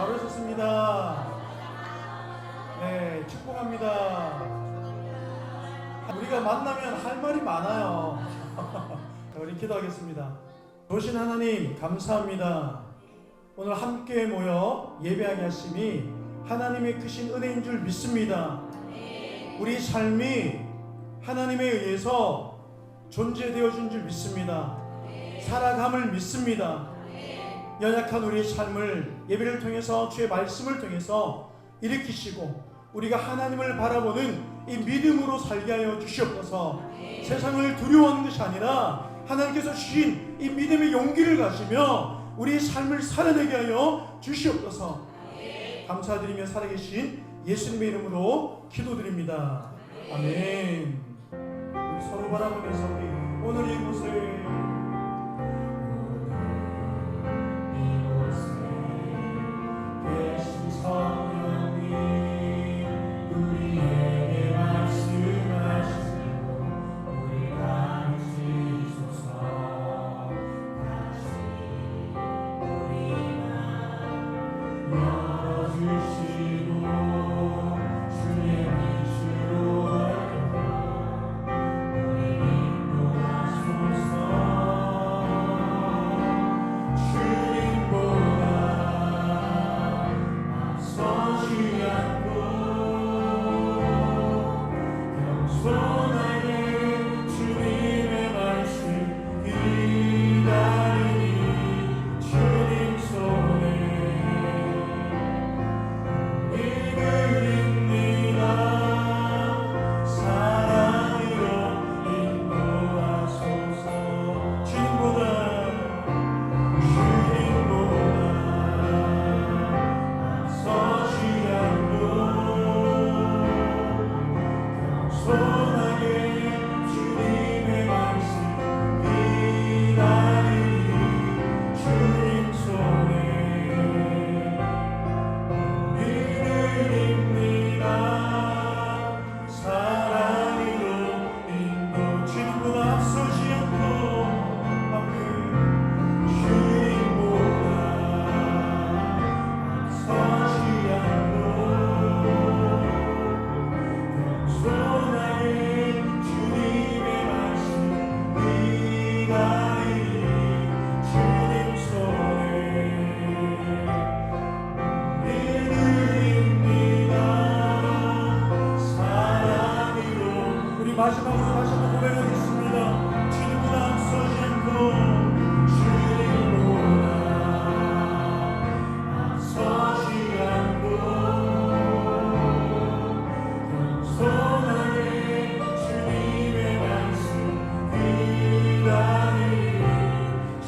잘 오셨습니다. 네, 축복합니다. 우리가 만나면 할 말이 많아요. 우리 기도하겠습니다. 도신 하나님 감사합니다. 오늘 함께 모여 예배하게 하심이 하나님의 크신 은혜인 줄 믿습니다. 우리 삶이 하나님에 의해서 존재되어진 줄 믿습니다. 살아감을 믿습니다. 연약한 우리의 삶을 예배를 통해서 주의 말씀을 통해서 일으키시고 우리가 하나님을 바라보는 이 믿음으로 살게 하여 주시옵소서. 세상을 두려워하는 것이 아니라 하나님께서 주신 이 믿음의 용기를 가지며 우리의 삶을 살아내게 하여 주시옵소서. 감사드리며 살아계신 예수님의 이름으로 기도드립니다. 아멘. 우리 서로 바라보면서 우리 오늘 이곳에 계신 성령님 우리에게 말씀하시고 우리 가르치소서. 다시 우리 마음 열어주시고 주의 빛으로 우리 인도하소서. 주님보다 앞서지 않고 겸손하게 주님의 말씀 기다리니 주님 손에 이끌립니다. 사랑으로 인도하소서. 주님보다 앞서지 않고 겸손하게 주님의 말씀 기다리니 주님 손에 이끌립니다. 사랑으로 인도. 주님보다 앞서지 않고 주님보다 앞서지 않고 겸손하게 주님의 말씀 기다리니 주님 손에 이끌립니다. 사랑으로. 우리 마지막으로 다시 한번 고백하겠습니다. 주님보다 앞서지 않고 주님보다 앞서지 않고 겸손하게 주님의 말씀 기다리니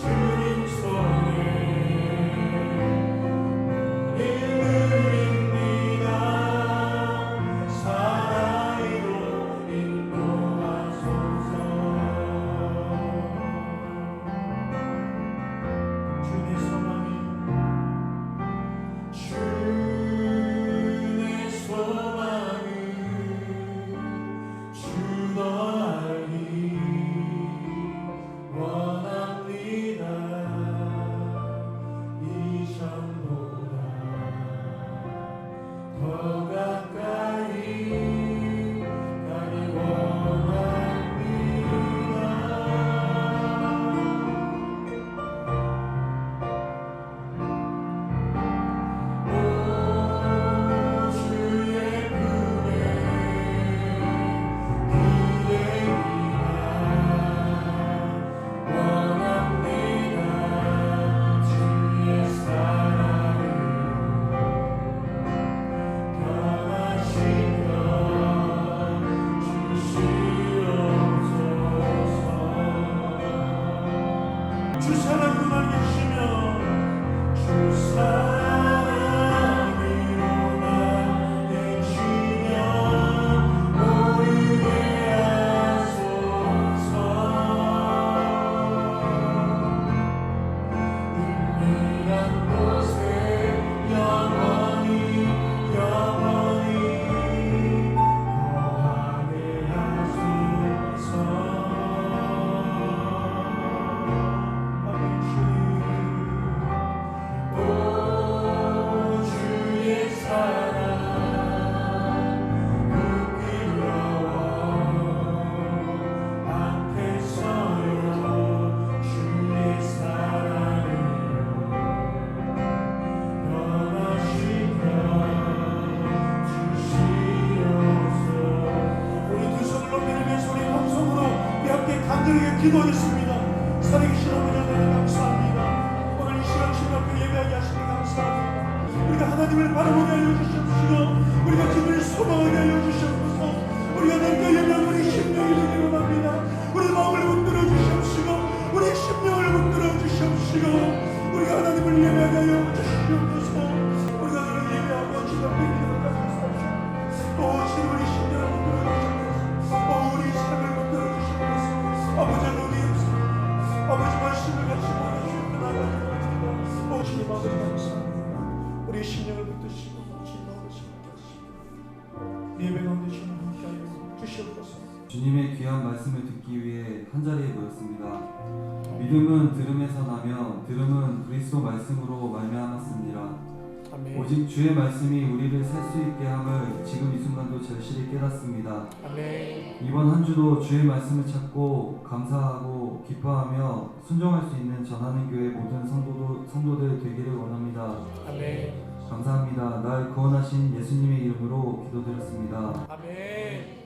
주님 손에 이끌립니다. 사랑으로 인도하소서. 주의 소망이 주의 소망은 주더 알기 원합니다. 이전보다 더 가까이 가기 원합니다. 오 주의 품에 기대기가 원합니다. 주의 사랑으로 기도하겠습니다. 살아계신 아버지 하나님 감사합니다. 오늘 이 시간 주님 앞에 예배하게 하시니 감사합니다. 우리가 하나님을 바라보게 하여 주시옵시고 우리가 주님을 소망하게 하여 주시옵소서. 우리가 내게 예배하면 우리 심령이 되기를 원합니다. 우리 마음을 붙들어 주시옵시고 우리 심령을 붙들어 주시옵시고 우리가 하나님을 예배하게 하여 주시옵소서. 우리가 그를 예배하고 주님 앞에 기도를 하옵소서. 주님 우리 심령을 붙들어 주시옵소서. 우리 삶을 붙들어 주시옵소서. 아버지 하나님 아버지 말씀을 같이 보여주시고 나아가는 주님 아버지 감사합니다. 우리 심령을 붙드시고 주님 아버지 함께하시고 예배 가운데 주님 함께하여 주시옵소서. 주님의 귀한 말씀을 듣기 위해 한자리에 모였습니다. 믿음은 들음에서 나며 들음은 그리스도 말씀으로 말미암았습니다. 아멘. 오직 주의 말씀이 우리를 살 수 있게 함을 지금 이 순간도 절실히 깨닫습니다. 아멘. 이번 한 주도 주의 말씀을 찾고 감사하고 기뻐하며 순종할 수 있는 전하는 교회 모든 성도들 되기를 원합니다. 아멘. 감사합니다. 날 구원하신 예수님의 이름으로 기도드렸습니다. 아멘.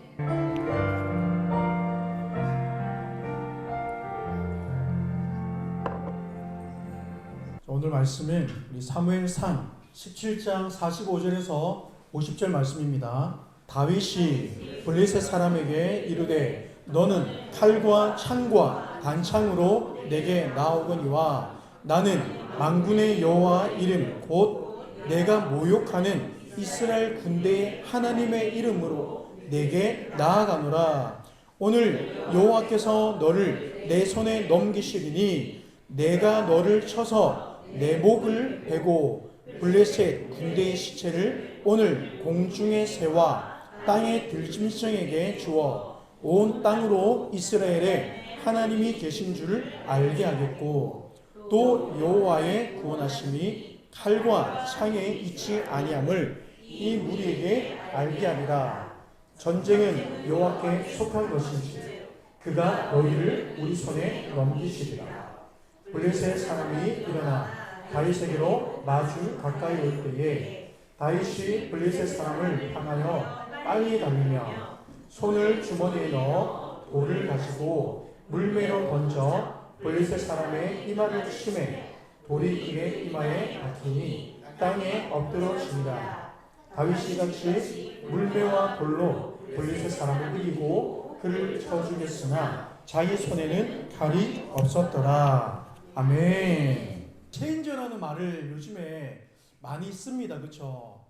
오늘 말씀은 우리 사무엘상 17장 45절에서 50절 말씀입니다. 다윗이 블레셋 사람에게 이르되 너는 칼과 창과 단창으로 내게 나오거니와 나는 만군의 여호와 이름 곧 내가 모욕하는 이스라엘 군대의 하나님의 이름으로 내게 나아가노라. 오늘 여호와께서 너를 내 손에 넘기시리니 내가 너를 쳐서 내 목을 베고 블레셋 군대의 시체를 오늘 공중의 새와 땅의 들짐승에게 주어 온 땅으로 이스라엘에 하나님이 계신 줄을 알게 하겠고 또 여호와의 구원하심이 칼과 창에 있지 아니함을 이 무리에게 알게 하리라. 전쟁은 여호와께 속한 것인지 그가 너희를 우리 손에 넘기시리라. 블레셋 사람이 일어나 다윗에게로 마주 가까이 올 때에 다윗이 블레셋 사람을 향하여 빨리 달리며 손을 주머니에 넣어 돌을 가지고 물매로 던져 블레셋 사람의 이마를 치매 돌이 그의 이마에 박히니 땅에 엎드러지니라. 다윗이 같이 물매와 돌로 블레셋 사람을 이기고 그를 쳐주겠으나 자기 손에는 칼이 없었더라. 아멘. 체인저라는 말을 요즘에 많이 씁니다. 그렇죠?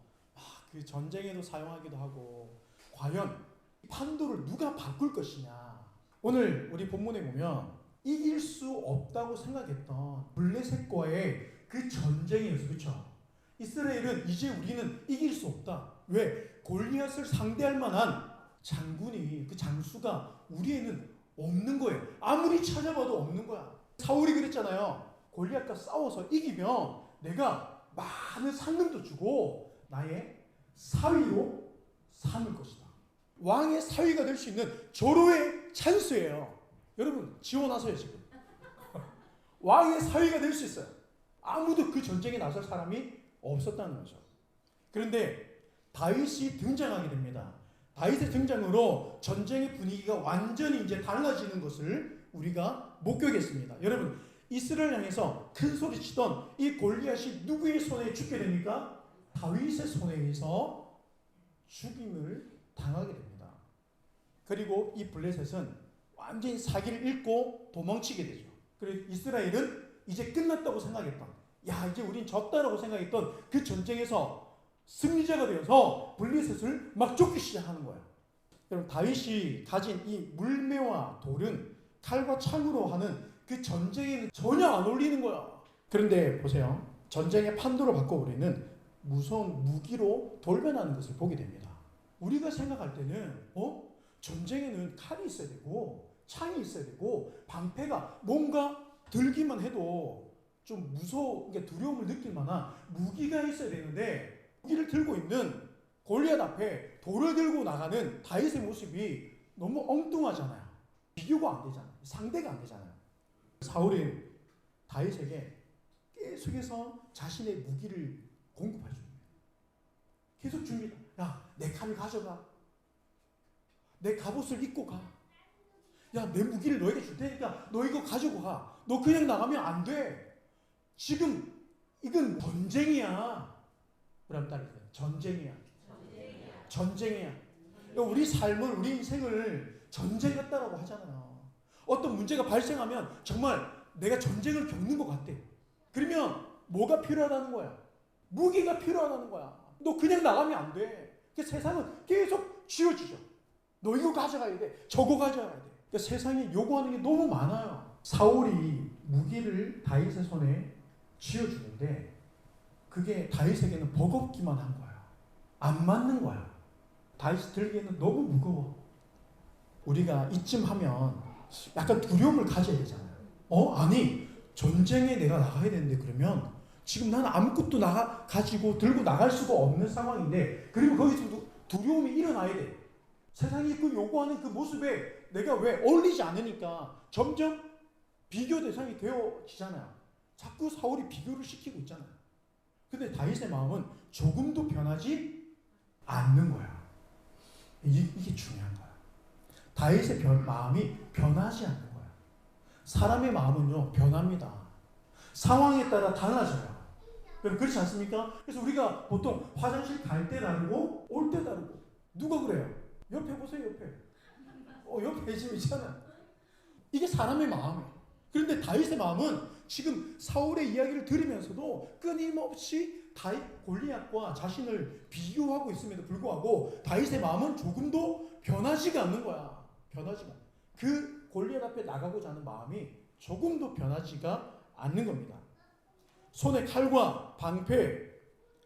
그 전쟁에도 사용하기도 하고 과연 판도를 누가 바꿀 것이냐. 오늘 우리 본문에 보면 이길 수 없다고 생각했던 블레셋과의 그 전쟁이었어요. 그렇죠? 이스라엘은 이제 우리는 이길 수 없다. 왜? 골리앗을 상대할 만한 장군이 그 장수가 우리에는 없는 거예요. 아무리 찾아봐도 없는 거야. 사울이 그랬잖아요. 골리앗과 싸워서 이기면 내가 많은 상금도 주고 나의 사위로 삼을 것이다. 왕의 사위가 될 수 있는 절호의 찬스예요. 여러분 지원하세요. 지금 왕의 사위가 될 수 있어요. 아무도 그 전쟁에 나설 사람이 없었다는 거죠. 그런데 다윗이 등장하게 됩니다. 다윗의 등장으로 전쟁의 분위기가 완전히 이제 달라지는 것을 우리가 목격했습니다. 여러분 이스라엘 향해서 큰 소리 치던 이 골리앗이 누구의 손에 죽게 됩니까? 다윗의 손에 의해서 죽임을 당하게 됩니다. 그리고 이 블레셋은 완전히 사기를 잃고 도망치게 되죠. 그리고 이스라엘은 이제 끝났다고 생각했던, 이제 우린 졌다라고 생각했던 그 전쟁에서 승리자가 되어서 블레셋을 막 쫓기 시작하는 거예요. 여러분 다윗이 가진 이 물매와 돌은 칼과 창으로 하는 그 전쟁에는 전혀 안 어울리는 거야. 그런데 보세요. 전쟁의 판도를 바꿔버리는 무서운 무기로 돌변하는 것을 보게 됩니다. 우리가 생각할 때는 전쟁에는 칼이 있어야 되고 창이 있어야 되고 방패가 뭔가 들기만 해도 좀 무서운 두려움을 느낄 만한 무기가 있어야 되는데 무기를 들고 있는 골리앗 앞에 돌을 들고 나가는 다윗의 모습이 너무 엉뚱하잖아요. 비교가 안 되잖아요. 상대가 안 되잖아요. 사울은 다윗에게 계속해서 자신의 무기를 공급해 줍니다. 계속 줍니다. 야, 내 칼을 가져가. 내 갑옷을 입고 가. 야, 내 무기를 너에게 줄 테니까 너 이거 가지고 가. 너 그냥 나가면 안 돼. 지금 이건 전쟁이야. 우리 한번 따르세요. 전쟁이야. 전쟁이야. 우리 삶을, 우리 인생을 전쟁 같다라고 하잖아요. 어떤 문제가 발생하면 정말 내가 전쟁을 겪는 것 같아. 그러면 뭐가 필요하다는 거야? 무기가 필요하다는 거야. 너 그냥 나가면 안 돼. 세상은 계속 쥐어주죠. 너 이거 가져가야 돼. 저거 가져가야 돼. 세상이 요구하는 게 너무 많아요. 사울이 무기를 다윗의 손에 쥐어주는데 그게 다윗에게는 버겁기만 한 거야. 안 맞는 거야. 다윗이 들기에는 너무 무거워. 우리가 이쯤 하면 약간 두려움을 가져야 되잖아요. 아니, 전쟁에 내가 나가야 되는데 그러면 지금 나는 아무것도 가지고 들고 나갈 수가 없는 상황인데 그러면 거기서 두려움이 일어나야 돼. 세상이 그 요구하는 그 모습에 내가 왜 어울리지 않으니까 점점 비교 대상이 되어지잖아요. 자꾸 사울이 비교를 시키고 있잖아요. 근데 다윗의 마음은 조금도 변하지 않는 거야. 이게 중요한 거야. 다윗의 마음이 변하지 않는 거야. 사람의 마음은요, 변합니다. 상황에 따라 달라져요. 그렇지 않습니까? 그래서 우리가 보통 화장실 갈 때 다르고 올 때 다르고. 누가 그래요? 옆에 보세요, 옆에. 옆에 지금 있잖아. 이게 사람의 마음이에요. 그런데 다윗의 마음은 지금 사울의 이야기를 들으면서도 끊임없이 골리앗과 자신을 비교하고 있음에도 불구하고 다윗의 마음은 조금도 변하지가 않는 거야. 변하지가 않아. 그 골리앗 앞에 나가고자 하는 마음이 조금도 변하지가 않는 겁니다. 손에 칼과 방패,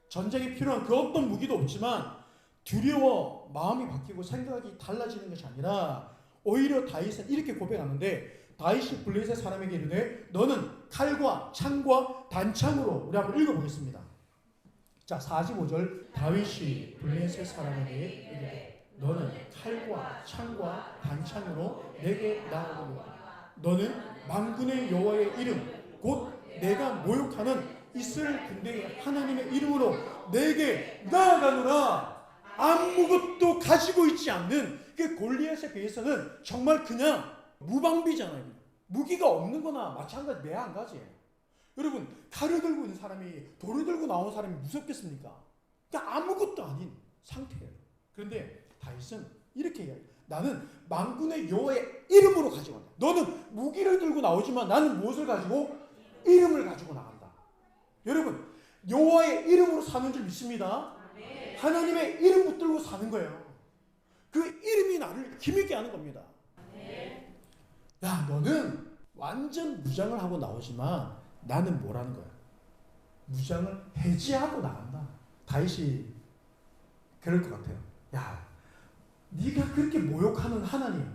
전쟁에 필요한 그 어떤 무기도 없지만 두려워 마음이 바뀌고 생각이 달라지는 것이 아니라 오히려 다윗은 이렇게 고백하는데 다윗이 블레셋 사람에게 이르되 너는 칼과 창과 단창으로 우리 한번 읽어보겠습니다. 자, 45절 다윗이 블레셋 사람에게 이르되 너는 칼과 창과 단창으로 내게 나아오리라. 너는 만군의 여호와의 이름 곧 내가 모욕하는 이스라엘 군대의 하나님의 이름으로 내게 나아가노라. 아무것도 가지고 있지 않는 그 골리앗에 비해서는 정말 그냥 무방비잖아요. 무기가 없는 거나 마찬가지, 매한가지예요. 여러분, 칼을 들고 있는 사람이 돌을 들고 나온 사람이 무섭겠습니까? 그러니까 아무것도 아닌 상태예요. 그런데 다윗은 이렇게 얘기해요. 나는 만군의 여호와의 이름으로 가지고 간다. 너는 무기를 들고 나오지만 나는 무엇을 가지고? 이름을 가지고 나간다. 여러분, 여호와의 이름으로 사는 줄 믿습니다. 하나님의 이름 붙들고 사는 거예요. 그 이름이 나를 힘있게 하는 겁니다. 야, 너는 완전 무장을 하고 나오지만 나는 뭐라는 거야? 무장을 해제하고 나간다. 다윗이 그럴 것 같아요. 야, 네가 그렇게 모욕하는 하나님,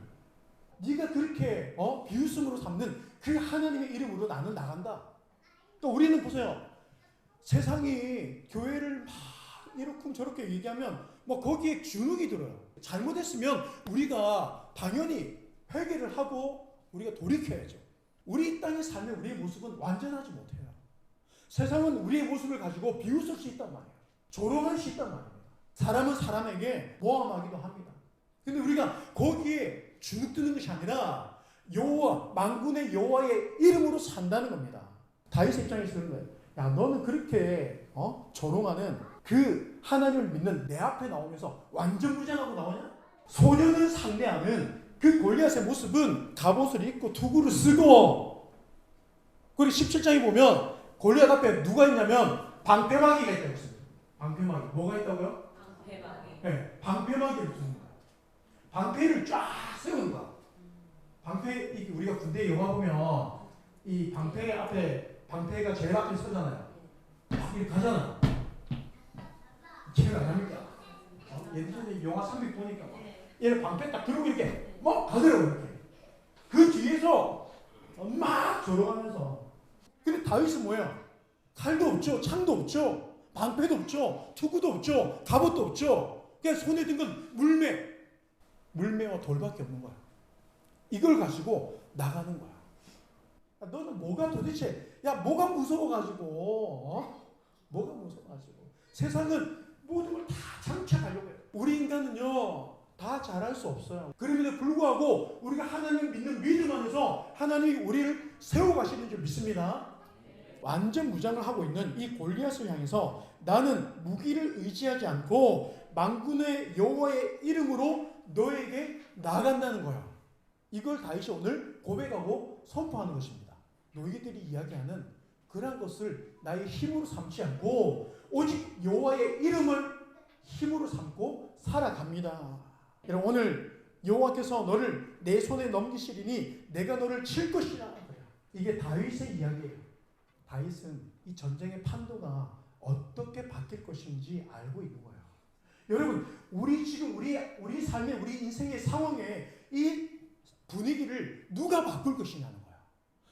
네가 그렇게 비웃음으로 삼는 그 하나님의 이름으로 나는 나간다. 또 우리는 보세요. 세상이 교회를 막 이렇게 저렇게 얘기하면 뭐 거기에 주눅이 들어요. 잘못했으면 우리가 당연히 회개를 하고 우리가 돌이켜야죠. 우리 땅의 삶의 우리의 모습은 완전하지 못해요. 세상은 우리의 모습을 가지고 비웃을 수 있단 말이에요. 조롱할 수 있단 말입니다. 사람은 사람에게 모함하기도 합니다. 근데 우리가 거기에 주눅드는 것이 아니라 여호와, 만군의 여호와의 이름으로 산다는 겁니다. 다윗의 입장에서 그런 거예요. 야, 너는 그렇게 조롱하는 그 하나님을 믿는 내 앞에 나오면서 완전 무장하고 나오냐? 소년을 상대하는 그 골리앗의 모습은 갑옷을 입고 투구를 쓰고, 그리고 17장에 보면 골리앗 앞에 누가 있냐면 방패막이가 있다고 했습니다. 방패막이. 뭐가 있다고요? 방패막이. 네, 방패막이를 쓰는 거야. 방패를 쫙 세우는 거야. 방패, 우리가 군대 영화 보면 이 방패 앞에, 방패가 제일 앞에 서잖아요. 막 이렇게 가잖아. 기억 안 납니까? 예전에 영화 300 보니까 얘는 방패 딱 들고 이렇게 막 가더라고. 이렇게 그 뒤에서 막 조롱하면서. 근데 다윗은 뭐야? 칼도 없죠, 창도 없죠, 방패도 없죠, 투구도 없죠, 갑옷도 없죠. 그냥 손에 든 건 물매와 돌밖에 없는 거야. 이걸 가지고 나가는 거야. 야, 너는 뭐가 도대체, 뭐가 무서워가지고, 뭐가 무서워가지고. 세상은 모든 걸 다 장착하려고 해요. 우리 인간은요, 다 잘할 수 없어요. 그럼에도 불구하고 우리가 하나님을 믿는 믿음 안에서 하나님이 우리를 세워가시는 줄 믿습니다. 완전 무장을 하고 있는 이 골리앗을 향해서 나는 무기를 의지하지 않고 만군의 여호와의 이름으로 너에게 나아간다는 거야. 이걸 다윗이 오늘 고백하고 선포하는 것입니다. 너희들이 이야기하는 그러한 것을 나의 힘으로 삼지 않고 오직 여호와의 이름을 힘으로 삼고 살아갑니다. 여러분, 오늘 여호와께서 너를 내 손에 넘기시리니 내가 너를 칠 것이라. 이게 다윗의 이야기예요. 다윗은 이 전쟁의 판도가 어떻게 바뀔 것인지 알고 있는 거예요. 여러분, 우리 지금 우리 삶의 우리 인생의 상황에 이 분위기를 누가 바꿀 것이냐는 거야.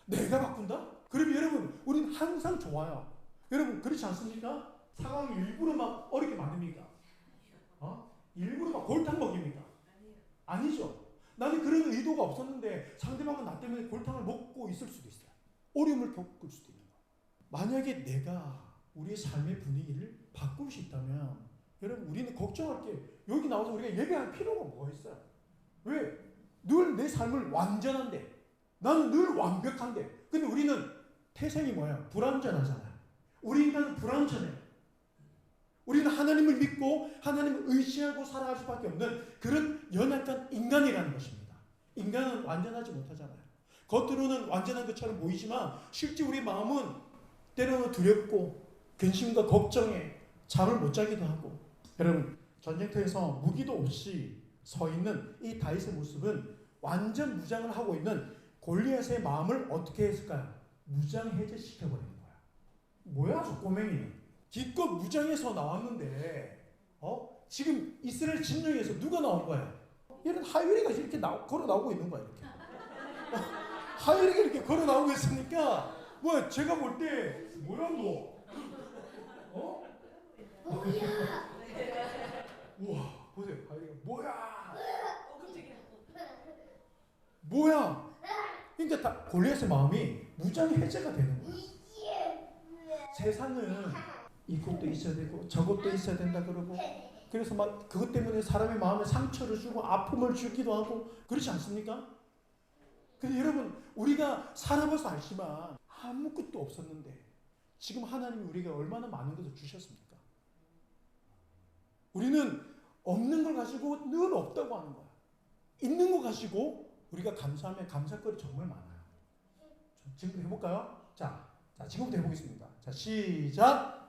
내가 바꾼다? 그럼 여러분, 우리는 항상 좋아요. 여러분, 그렇지 않습니까? 상황을 일부러 막 어렵게 만듭니까? 일부러 막 골탕 먹입니까? 아니죠. 나는 그런 의도가 없었는데 상대방은 나 때문에 골탕을 먹고 있을 수도 있어요. 어려움을 겪을 수도 있는 거예요. 만약에 내가 우리의 삶의 분위기를 바꿀 수 있다면 여러분, 우리는 걱정할 게 여기 나와서 우리가 예배할 필요가 뭐가 있어요? 왜? 늘 내 삶을 완전한데, 나는 늘 완벽한데, 근데 우리는 태생이 뭐야? 불완전하잖아요. 우리 인간은 불완전해요. 우리는 하나님을 믿고 하나님을 의지하고 살아갈 수밖에 없는 그런 연약한 인간이라는 것입니다. 인간은 완전하지 못하잖아요. 겉으로는 완전한 것처럼 보이지만 실제 우리 마음은 때로는 두렵고 근심과 걱정에 잠을 못 자기도 하고. 여러분, 전쟁터에서 무기도 없이 서 있는 이 다윗의 모습은 완전 무장을 하고 있는 골리앗의 마음을 어떻게 했을까요? 무장 해제시켜버리는 거야. 뭐야 저 꼬맹이는. 기껏 무장해서 나왔는데 지금 이스라엘 진영에서 누가 나온 거야? 얘는 하율이가 이렇게 걸어 나오고 있는 거야. 이렇게. 하율이가 이렇게 걸어 나오고 있으니까 뭐야, 제가 볼 때 뭐야 너? 우와, 보세요. 하율이가 뭐야? 뭐야? 그러니까 다 골리앗의 마음이 무장 해제가 되는 거야. 세상은 이것도 있어야 되고 저것도 있어야 된다 그러고, 그래서 막 그것 때문에 사람의 마음에 상처를 주고 아픔을 주기도 하고 그렇지 않습니까? 근데 여러분, 우리가 살아봐서 알지만 아무것도 없었는데 지금 하나님이 우리에게 얼마나 많은 것을 주셨습니까? 우리는 없는 걸 가지고 늘 없다고 하는 거야. 있는 거 가지고 우리가 감사하면 감사거리 정말 많아요. 지금부터 해볼까요? 자, 지금부터 해보겠습니다. 자, 시작!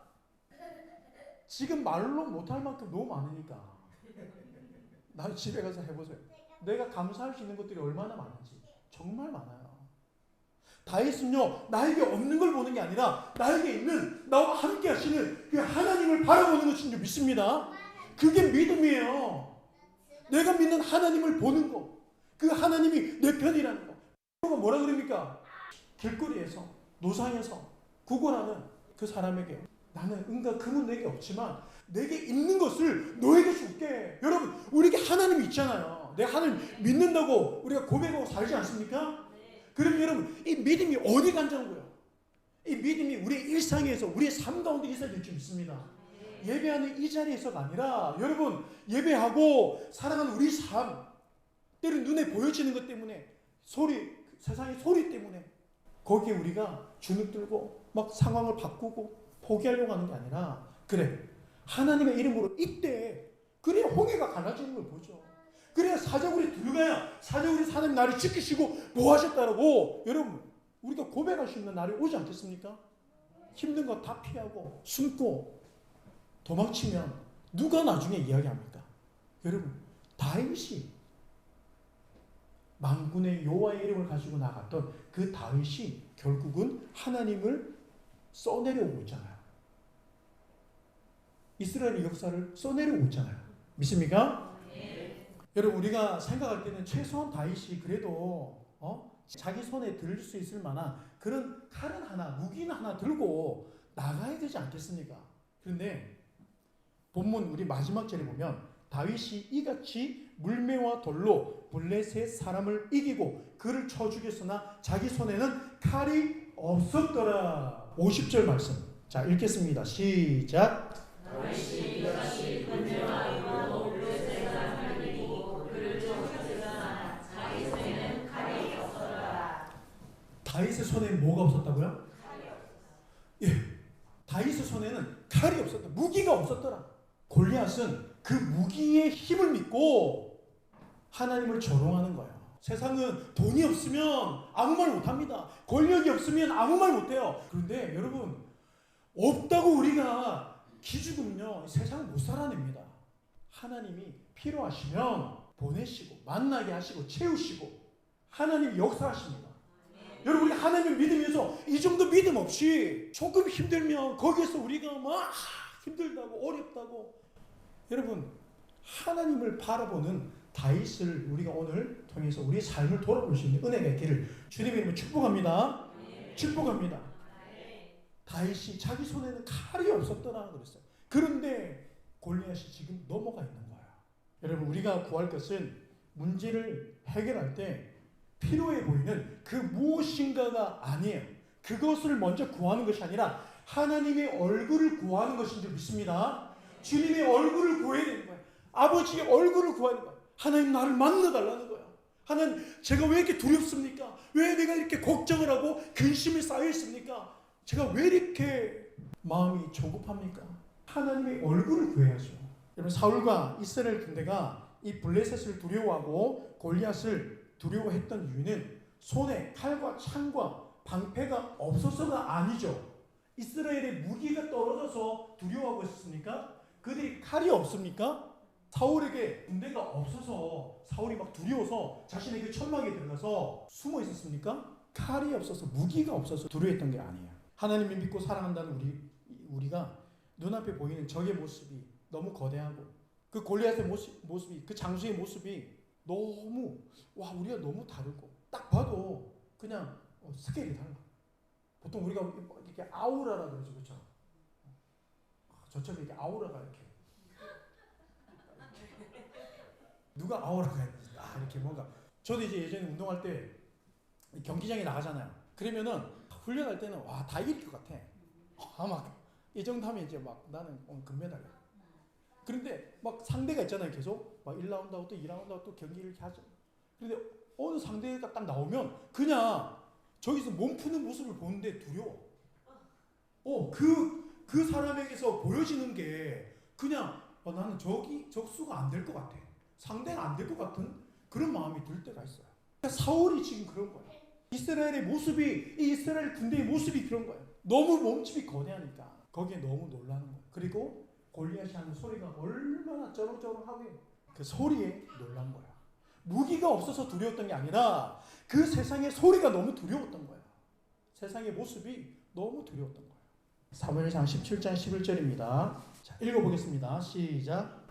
지금 말로 못할 만큼 너무 많으니까 나 집에 가서 해보세요. 내가 감사할 수 있는 것들이 얼마나 많은지. 정말 많아요. 다윗은요, 나에게 없는 걸 보는 게 아니라 나에게 있는, 나와 함께 하시는 그 하나님을 바라보는 것인 줄 믿습니다. 그게 믿음이에요. 내가 믿는 하나님을 보는 거, 그 하나님이 내 편이라는 거. 뭐라 그럽니까? 길거리에서, 노상에서 구걸하는 그 사람에게 나는 은과 금은 내게 없지만 내게 있는 것을 너에게 줄게. 여러분, 우리에게 하나님이 있잖아요. 내가 하나님 믿는다고 우리가 고백하고 살지 않습니까? 그럼 여러분, 이 믿음이 어디 간다는 거예요? 이 믿음이 우리의 일상에서, 우리의 삶 가운데 있어야 될 줄 믿습니다. 예배하는 이 자리에서가 아니라 여러분, 예배하고 살아가는 우리 삶, 때로 눈에 보여지는 것 때문에, 세상의 소리 때문에 거기에 우리가 주눅 들고 막 상황을 바꾸고 포기하려고 하는 게 아니라, 그래, 하나님의 이름으로 이때, 그래야 홍해가 갈라지는 걸 보죠. 그래야 사자굴에 들어가야 사자굴이 하나님 나를 지키시고 보호하셨다라고 여러분, 우리가 고백할 수 있는 날이 오지 않겠습니까? 힘든 거 다 피하고 숨고 도망치면 누가 나중에 이야기합니까? 여러분, 다윗이 만군의 여호와의 이름을 가지고 나갔던 그 다윗이 결국은 하나님을 써내려오고 있잖아요. 이스라엘의 역사를 써내려오고 있잖아요. 믿습니까? 네. 여러분, 우리가 생각할 때는 최소한 다윗이 그래도 자기 손에 들 수 있을 만한 그런 칼은 하나, 무기는 하나 들고 나가야 되지 않겠습니까? 그런데 본문 우리 마지막 절에 보면 다윗이 이같이 물매와 돌로 블레셋 사람을 이기고 그를 쳐 죽였으나 자기 손에는 칼이 없었더라. 50절 말씀. 자, 읽겠습니다. 시작. 다윗이 이같이 물매와 돌로 블레셋 사람을 이기고 뭐가 없었다고요? 예, 다윗의 손에는 칼이 없었다. 무기가 없었더라. 골리앗은 그 무기의 힘을 믿고 하나님을 조롱하는 거예요. 세상은 돈이 없으면 아무 말 못합니다. 권력이 없으면 아무 말 못해요. 그런데 여러분, 없다고 우리가 기죽으면요, 세상을 못 살아냅니다. 하나님이 필요하시면 보내시고 만나게 하시고 채우시고 하나님이 역사하십니다. 여러분, 우리 하나님을 믿으면서 이 정도 믿음 없이 조금 힘들면 거기에서 우리가 막 힘들다고 어렵다고, 여러분, 하나님을 바라보는 다윗을 우리가 오늘 통해서 우리의 삶을 돌아볼 수 있는 은혜가 있기를 주님의 이름으로 축복합니다. 축복합니다. 다윗이 자기 손에는 칼이 없었더라 그랬어요. 그런데 골리앗이 지금 넘어가 있는 거야. 여러분, 우리가 구할 것은 문제를 해결할 때 필요해 보이는 그 무엇인가가 아니에요. 그것을 먼저 구하는 것이 아니라 하나님의 얼굴을 구하는 것인 줄 믿습니다. 주님의 얼굴을 구해야 되는 거예요. 아버지의 얼굴을 구하는 거예요. 하나님, 나를 만나달라는 거예요. 하나님, 제가 왜 이렇게 두렵습니까? 왜 내가 이렇게 걱정을 하고 근심이 쌓여 있습니까? 제가 왜 이렇게 마음이 조급합니까? 하나님의 얼굴을 구해야죠. 여러분, 사울과 이스라엘 군대가 이 블레셋을 두려워하고 골리앗을 두려워했던 이유는 손에 칼과 창과 방패가 없어서가 아니죠. 이스라엘의 무기가 떨어져서 두려워하고 있었습니까? 그들이 칼이 없습니까? 사울에게 군대가 없어서 사울이 막 두려워서 자신에게 천막에 들어가서 숨어 있었습니까? 칼이 없어서, 무기가 없어서 두려워했던 게 아니에요. 하나님을 믿고 사랑한다는 우리가 눈앞에 보이는 적의 모습이 너무 거대하고 그 골리앗의 모습이, 그 장수의 모습이 너무, 와, 우리가 너무 다르고 딱 봐도 그냥 스케일이 달라. 보통 우리가 이렇게 아우라라 그러죠, 그렇죠? 저쪽에 이렇게 아우라가 이렇게 누가 아우라가 있는지, 이렇게 뭔가. 저도 이제 예전에 운동할 때 경기장에 나가잖아요. 그러면은 훈련할 때는 와, 다 이길 것 같아. 막 이 정도 하면 이제 막 나는 오늘 금메달이야. 그런데 막 상대가 있잖아요. 계속 막 1라운드하고 또 2라운드하고 또 경기를 이렇게 하죠. 그런데 어느 상대가 딱 나오면 그냥 저기서 몸 푸는 모습을 보는데 두려워. 그 사람에게서 보여지는 게 그냥 나는 적수가 안 될 것 같아. 상대가 안 될 것 같은 그런 마음이 들 때가 있어요. 그러니까 사울이 지금 그런 거예요. 이스라엘의 모습이, 이 이스라엘 군대의 모습이 그런 거예요. 너무 몸집이 거대하니까 거기에 너무 놀라는 거예요. 그리고 골리앗이 하는 소리가 얼마나 쩌렁쩌렁하게, 그 소리에 놀란 거야. 무기가 없어서 두려웠던 게 아니라 그 세상의 소리가 너무 두려웠던 거야. 세상의 모습이 너무 두려웠던 거야. 사무엘상 17장 11절입니다. 자, 읽어보겠습니다. 시작.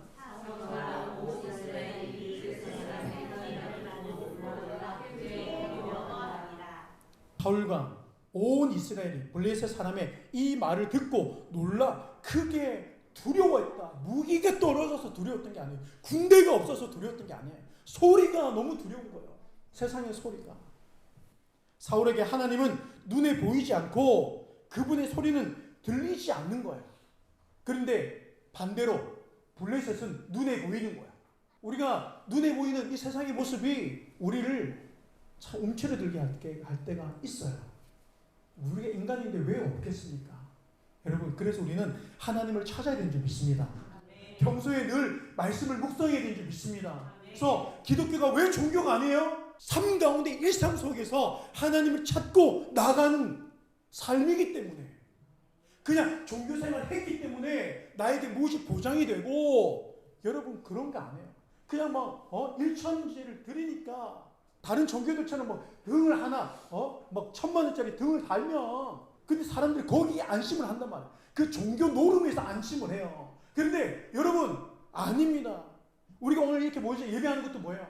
사울과 온 이스라엘이 블레셋 사람의 이 말을 듣고 놀라 크게 두려워했다. 무기가 떨어져서 두려웠던 게 아니에요. 군대가 없어서 두려웠던 게 아니에요. 소리가 너무 두려운 거예요. 세상의 소리가. 사울에게 하나님은 눈에 보이지 않고 그분의 소리는 들리지 않는 거예요. 그런데 반대로 블레셋은 눈에 보이는 거야. 우리가 눈에 보이는 이 세상의 모습이 우리를 참 움츠러들게 할 때가 있어요. 우리가 인간인데 왜 없겠습니까? 여러분, 그래서 우리는 하나님을 찾아야 되는 줄 믿습니다. 평소에 늘 말씀을 묵상해야 되는 줄 믿습니다. 그래서 기독교가 왜 종교가 아니에요? 삶 가운데 일상 속에서 하나님을 찾고 나가는 삶이기 때문에, 그냥 종교생활을 했기 때문에 나에게 무엇이 보장이 되고, 여러분 그런 거 아니에요. 그냥 막 일천지를 드리니까 다른 종교들처럼 뭐 등을 하나 막 1,000,000원짜리 등을 달면, 근데 사람들이 거기에 안심을 한단 말이에요. 그 종교 노름에서 안심을 해요. 그런데 여러분, 아닙니다. 우리가 오늘 이렇게 모여서 예배하는 것도 뭐예요?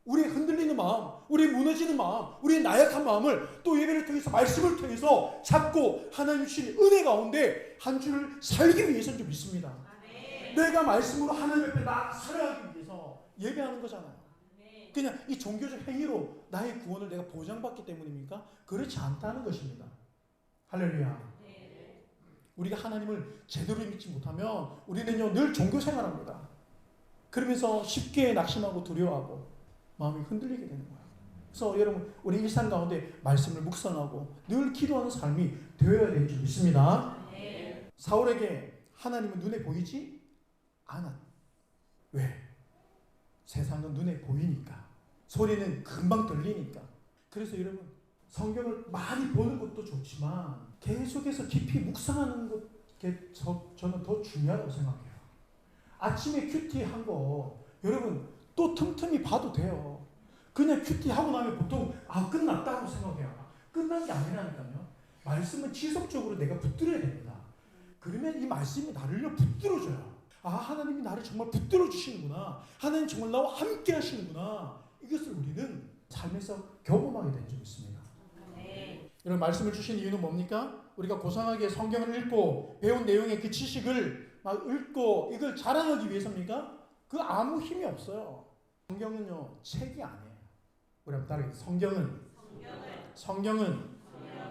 우리의 흔들리는 마음, 우리의 무너지는 마음, 우리의 나약한 마음을 또 예배를 통해서, 말씀을 통해서 잡고 하나님 주신 은혜 가운데 한 주를 살기 위해서인 줄 믿습니다. 내가 말씀으로 하나님 앞에 살아가기 위해서 예배하는 거잖아요. 그냥 이 종교적 행위로 나의 구원을 내가 보장받기 때문입니까? 그렇지 않다는 것입니다. 할렐루야. 우리가 하나님을 제대로 믿지 못하면 우리는요, 늘 종교 생활합니다. 그러면서 쉽게 낙심하고 두려워하고 마음이 흔들리게 되는 거야. 그래서 여러분 우리 일상 가운데 말씀을 묵상하고 늘 기도하는 삶이 되어야 될 줄 믿습니다. 사울에게 하나님은 눈에 보이지 않아. 왜? 세상은 눈에 보이니까. 소리는 금방 들리니까. 그래서 여러분 성경을 많이 보는 것도 좋지만 계속해서 깊이 묵상하는 게 저는 더 중요하다고 생각해요. 아침에 큐티한 거 여러분 또 틈틈이 봐도 돼요. 그냥 큐티하고 나면 보통 끝났다고 생각해요. 끝난 게 아니라니까요. 말씀은 지속적으로 내가 붙들어야 됩니다. 그러면 이 말씀이 나를 붙들어줘요. 하나님이 나를 정말 붙들어 주시는구나. 하나님 정말 나와 함께 하시는구나. 이것을 우리는 삶에서 경험하게 된 적이 있습니다. 이런 말씀을 주신 이유는 뭡니까? 우리가 고상하게 성경을 읽고 배운 내용의 그 지식을 막 읽고 이걸 자랑하기 위해서입니까? 그 아무 힘이 없어요. 성경은요 책이 아니에요. 우리 한번 따라해. 성경은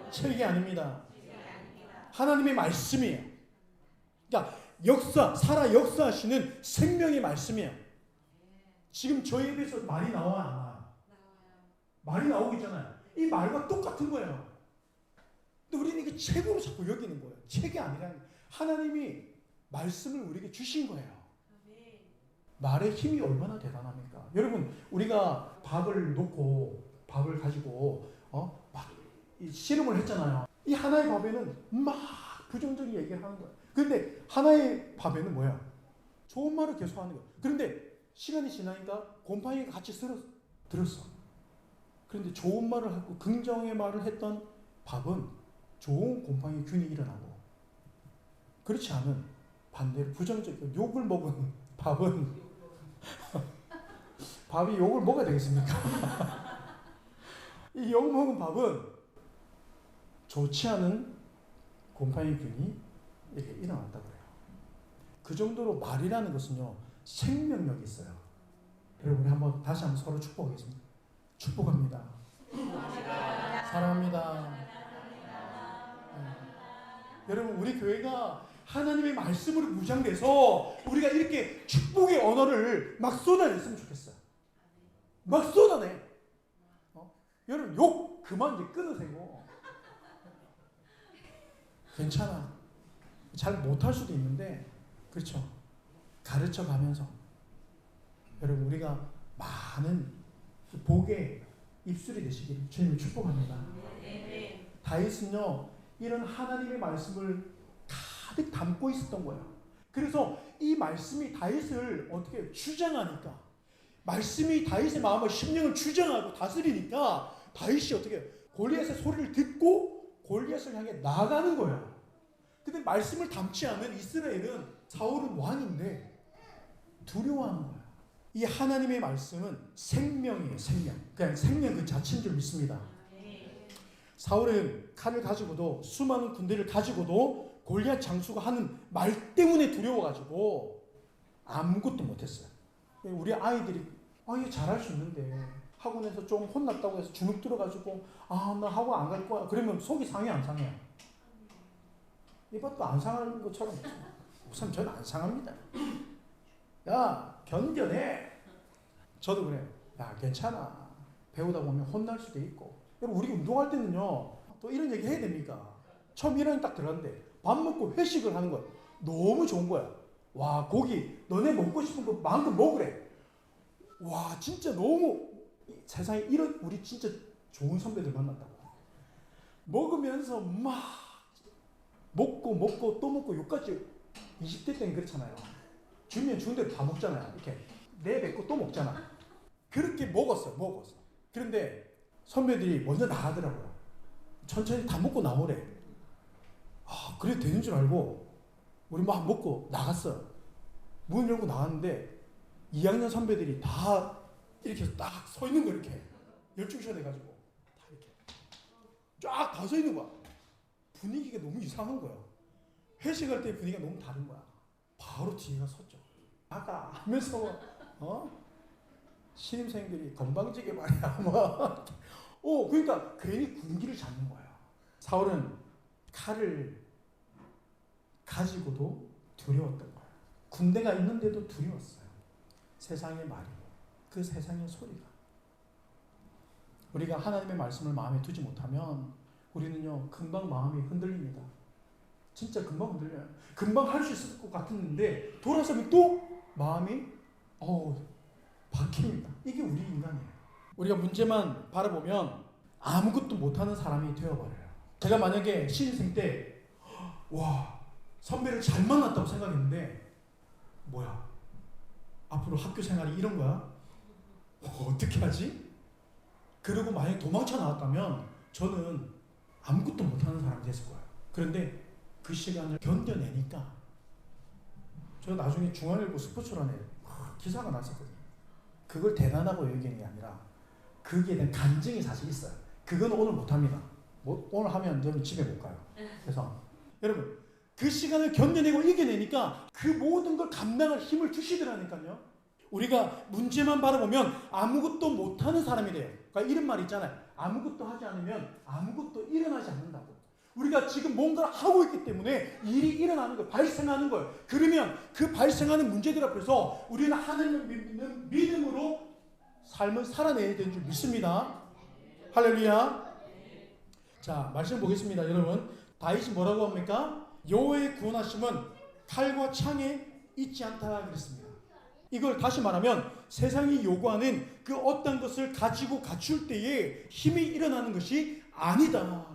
책이 아닙니다. 하나님의 말씀이에요. 그러니까 살아 역사하시는 생명의 말씀이에요. 지금 저희 입에서 말이 나와요, 안 나와요? 말이 나오고 있잖아요. 이 말과 똑같은 거예요. 근데 우리는 이게 책으로 자꾸 여기는 거예요. 책이 아니라 하나님이 말씀을 우리에게 주신 거예요. 말의 힘이 얼마나 대단합니까? 여러분, 우리가 밥을 놓고 밥을 가지고 막 씨름을 했잖아요. 이 하나의 밥에는 막 부정적인 얘기를 하는 거예요. 그런데 하나의 밥에는 뭐야? 좋은 말을 계속 하는 거예요. 그런데 시간이 지나니까 곰팡이가 같이 들었어. 그런데 좋은 말을 하고 긍정의 말을 했던 밥은 좋은 곰팡이 균이 일어나고, 그렇지 않은 반대로 부정적인 욕을 먹은 밥은 밥이 욕을 먹어야 되겠습니까? 이 욕 먹은 밥은 좋지 않은 곰팡이 균이 이렇게 일어났다고 그래요. 그 정도로 말이라는 것은요 생명력이 있어요. 여러분 한번 다시 한번 서로 축복하겠습니다. 축복합니다. 사랑합니다. 여러분 우리 교회가 하나님의 말씀으로 무장돼서 우리가 이렇게 축복의 언어를 막 쏟아냈으면 좋겠어요. 막 쏟아내. 여러분 욕 그만 이제 끊으세요. 괜찮아. 잘 못할 수도 있는데, 그렇죠. 가르쳐 가면서 여러분 우리가 많은 복의 입술이 되시기를 주님을 축복합니다. 다윗은요 이런 하나님의 말씀을 가득 담고 있었던 거예요. 그래서 이 말씀이 다윗을 어떻게 주장하니까, 말씀이 다윗의 마음을 심령을 주장하고 다스리니까 다윗이 어떻게 골리앗의 소리를 듣고 골리앗을 향해 나아가는 거예요. 근데 말씀을 담지 않은 이스라엘은, 사울은 왕인데 두려워하는 거예요. 이 하나님의 말씀은 생명이에요. 그냥 생명 그 자체인 줄 믿습니다. 사울은 칼을 가지고도, 수많은 군대를 가지고도 골리앗 장수가 하는 말 때문에 두려워가지고 아무것도 못했어요. 우리 아이들이 얘 잘할 수 있는데 학원에서 좀 혼났다고 해서 주눅 들어가지고 나 학원 안 갈 거야. 그러면 속이 상해 안 상해요? 이것도 안 상하는 것처럼 우선 저는 안 상합니다. 야 견뎌내. 저도 그래요. 야 괜찮아. 배우다 보면 혼날 수도 있고. 여러분 우리 운동할 때는요 또 이런 얘기 해야 됩니까? 처음 1학년 딱 들어갔는데 밥 먹고 회식을 하는 거야. 너무 좋은 거야. 와 고기 너네 먹고 싶은 거 마음껏 먹으래. 와 진짜 너무 세상에 이런 우리 진짜 좋은 선배들 만났다고. 먹으면서 막 먹고 또 먹고 요까지 20대 때는 그렇잖아요. 주면 주는 대로 다 먹잖아요. 이렇게 내뱉고 또 먹잖아. 그렇게 먹었어. 그런데 선배들이 먼저 나가더라고요. 천천히 다 먹고 나오래. 그래 되는 줄 알고 우리 막 먹고 나갔어요. 문 열고 나갔는데 2학년 선배들이 다 이렇게 딱 서 있는 거, 이렇게 열중시간 해가지고 다 이렇게 쫙 다 서 있는 거야. 분위기가 너무 이상한 거야. 회식할 때 분위기가 너무 다른 거야. 바로 뒤에가 섰죠. 아까 하면서 신입생들이 건방지게 말이야. 그러니까 괜히 군기를 잡는 거야. 사울은 칼을 가지고도 두려웠던 거야. 군대가 있는데도 두려웠어요. 세상의 말이, 그 세상의 소리가. 우리가 하나님의 말씀을 마음에 두지 못하면 우리는요 금방 마음이 흔들립니다. 진짜 금방 흔들려요. 금방 할 수 있을 것 같았는데 돌아서면 또 마음이 바뀝니다. 이게 우리 인간이에요. 우리가 문제만 바라보면 아무것도 못하는 사람이 되어버려요. 제가 만약에 신입생 때 선배를 잘 만났다고 생각했는데 뭐야? 앞으로 학교 생활이 이런 거야? 어떻게 하지? 그리고 만약에 도망쳐 나왔다면 저는 아무것도 못하는 사람이 됐을 거예요. 그런데 그 시간을 견뎌내니까 제가 나중에 중앙일보 스포츠란에 기사가 났었거든요. 그걸 대단하고 여기는 게 아니라 거기에 대한 간증이 사실 있어요. 그건 오늘 못합니다. 오늘 하면 저는 집에 못 가요. 그래서 여러분 그 시간을 견뎌내고 이겨내니까 그 모든 걸 감당할 힘을 주시더라니까요. 우리가 문제만 바라보면 아무것도 못하는 사람이 돼요. 그러니까 이런 말 있잖아요. 아무것도 하지 않으면 아무것도 일어나지 않는다고. 우리가 지금 뭔가를 하고 있기 때문에 일이 일어나는 거예요. 발생하는 거예요. 그러면 그 발생하는 문제들 앞에서 우리는 하나님을 믿는 믿음으로 삶을 살아내야 되는 줄 믿습니다. 할렐루야. 자, 말씀 보겠습니다. 여러분, 다윗이 뭐라고 합니까? 여호와의 구원하심은 칼과 창에 있지 않다 그랬습니다. 이걸 다시 말하면 세상이 요구하는 그 어떤 것을 가지고 갖출 때에 힘이 일어나는 것이 아니다.